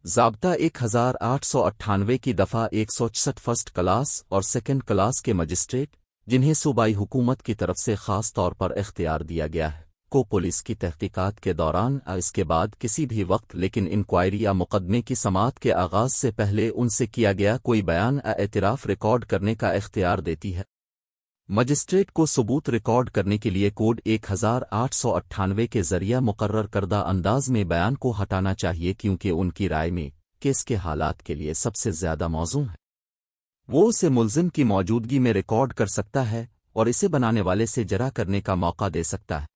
ज़ाब्ता 1898 की दफ़ा 166 first class और सेकंड क्लास के मजिस्ट्रेट, जिन्हें सूबाई हुकूमत की तरफ से ख़ास तौर पर इख्तियार दिया गया है, को पुलिस की तहकीकात के दौरान इसके बाद किसी भी वक्त लेकिन इंक्वायरी या मुकदमे की समाअत के आगाज़ से पहले उनसे किया गया कोई बयान एतराफ़ रिकॉर्ड करने का इख्तियार देती है। मजिस्ट्रेट को सबूत रिकॉर्ड करने के लिए कोड 1898 के ज़रिया मुकर्रर करदा अंदाज में बयान को हटाना चाहिए, क्योंकि उनकी राय में केस के हालात के लिए सबसे ज़्यादा मौजूद है। वो उसे मुल्ज़िम की मौजूदगी में रिकॉर्ड कर सकता है और इसे बनाने वाले से जरा करने का मौका दे सकता है।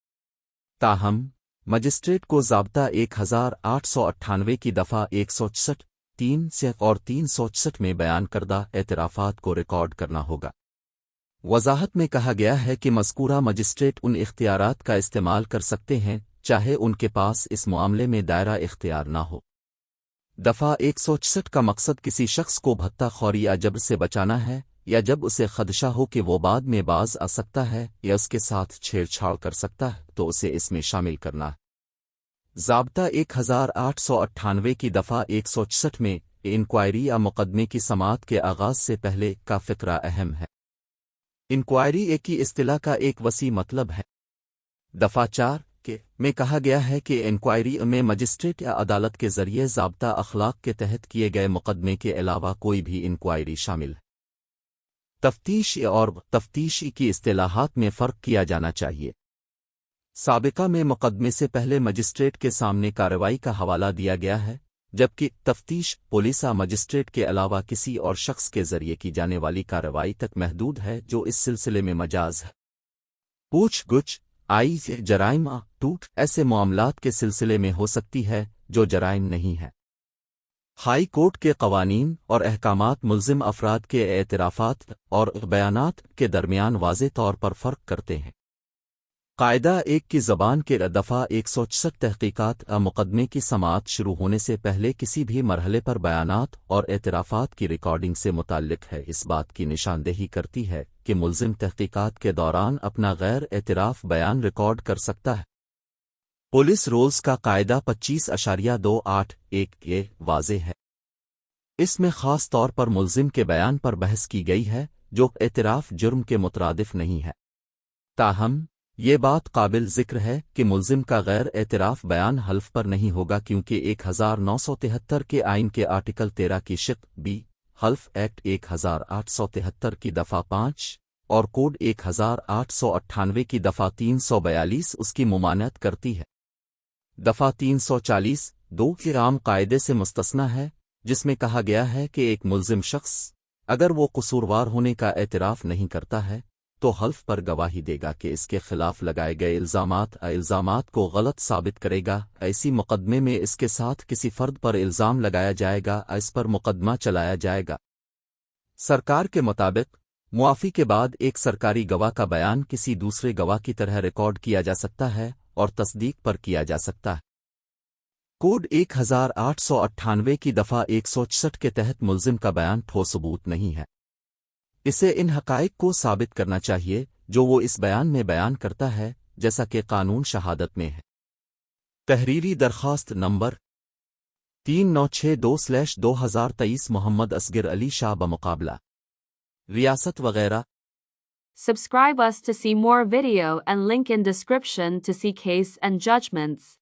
ताहम मजिस्ट्रेट को ज़ाब्ता 1898 की दफ़ा 166, 3 से और 366 में बयान करदा एतराफ़ात को रिकॉर्ड करना होगा। वज़ाहत में कहा गया है कि मज़कूरा मजिस्ट्रेट उन इख्तियारात का इस्तेमाल कर सकते हैं चाहे उनके पास इस मामले में दायरा इख्तियार ना हो। दफ़ा 166 का मकसद किसी शख्स को भत्ता खौरी या जबर से बचाना है, या जब उसे खदशा हो कि वो बाद में बाज आ सकता है या उसके साथ छेड़छाड़ कर सकता है तो उसे इसमें शामिल करना है। ज़ाब्ता 1898 की दफ़ा 166 में इंक्वायरी या मुकदमे की समाअत के आगाज़ से पहले का फ़िक्रा अहम है। इंक्वायरी एक की इस्तिलाह का एक वसी मतलब है। दफ़ा 4 के में कहा गया है कि इंक्वायरी में मजिस्ट्रेट या अदालत के ज़रिए ज़ाब्ता अखलाक के तहत किए गए मुकदमे के अलावा कोई भी इंक्वायरी शामिल है। तफ्तीश और तफ्तीशी की इस्तिलाहात में फ़र्क किया जाना चाहिए। साबिका में मुकदमे से पहले मजिस्ट्रेट के सामने कार्रवाई का हवाला दिया गया है, जबकि तफ्तीश पुलिस या मजिस्ट्रेट के अलावा किसी और शख्स के ज़रिए की जाने वाली कार्रवाई तक महदूद है, जो इस सिलसिले में मजाज है। पूछ-गुछ आई जराइम टूट ऐसे मामलात के सिलसिले में हो सकती है जो जराइम नहीं है। हाई कोर्ट के कवानीन और अहकामात मुल्ज़िम अफराद के एतराफ़ात और बयानात के दरमियान वाज़े तौर पर फ़र्क करते हैं। कायदा एक की ज़बान के दफ़ा 166 तहकीकात मुकदमे की समाअत शुरू होने से पहले किसी भी मरहले पर बयानात और एतराफ़ात की रिकॉर्डिंग से मुताल्लिक़ है। इस बात की निशानदेही करती है कि मुल्ज़िम तहकीकात के दौरान अपना गैर एतराफ़ बयान रिकॉर्ड कर सकता है। पुलिस रूल्स का कायदा 25.281 ये वाज़े है। इसमें ख़ास तौर पर मुल्ज़िम के बयान पर बहस की गई है जो एतराफ़ जुर्म के मुतरादिफ नहीं है। ताहम ये बात काबिल ज़िक्र है कि मुल्ज़िम का गैर एतराफ़ बयान हल्फ पर नहीं होगा, क्योंकि 1973 के आइन के आर्टिकल 13 की शिक बी हल्फ एक्ट 1873 की दफ़ा 5 और कोड 1898 की दफ़ा 342 उसकी मुमानत करती है। दफ़ा 340 2 के आम कायदे से मुस्तस्ना है, जिसमें कहा गया है कि एक मुल्ज़िम शख्स अगर वो कसूरवार होने का एतराफ़ नहीं करता है तो हल्फ पर गवाही देगा कि इसके खिलाफ लगाए गए इल्ज़ामात को गलत साबित करेगा। ऐसी मुकदमे में इसके साथ किसी फर्द पर इल्ज़ाम लगाया जाएगा, इस पर मुकदमा चलाया जाएगा। सरकार के मुताबिक मुआफ़ी के बाद एक सरकारी गवाह का बयान किसी दूसरे गवाह की तरह रिकॉर्ड किया जा सकता है और तस्दीक पर किया जा सकता है। कोड 1898 की दफ़ा 166 के तहत मुल्ज़िम का बयान ठोस सबूत नहीं है। इसे इन हक़ाइक़ को साबित करना चाहिए जो वो इस बयान में बयान करता है, जैसा कि कानून शहादत में है। तहरीरी दरख्वास्त नंबर 3962/2023 मोहम्मद असगर अली शाह बमुकाबला रियासत वगैरह। Subscribe us to see more video and link in description to see case and judgments.